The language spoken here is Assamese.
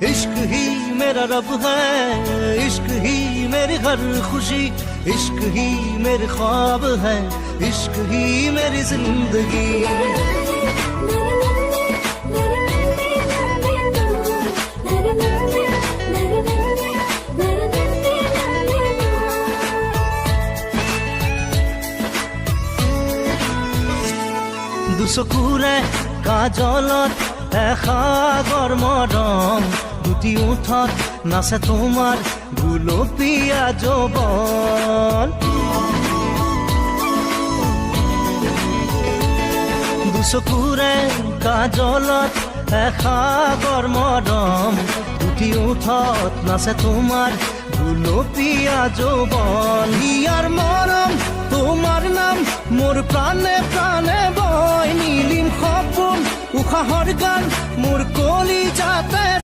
इश्क ही मेरा रब है, इश्क ही मेरी हर खुशी, इश्क ही मेरे ख्वाब है, इश्क ही मेरी जिंदगी। দুচকুৰে কাজলত এসাগৰ মৰম, দুটি ওঠত নাচে তোমাৰ গুলপীয়া যৌৱন। দুচকুৰে কাজলত এসাগৰ মৰম, দুটি ওঠত নাচে তোমাৰ গুলপীয়া যৌৱন। ইয়াৰ মৰম তোমাৰ নাম মোৰ প্ৰাণে প্ৰাণে বয়, নীলিম সপোন উশাহৰ গান মোৰ কলিজাতে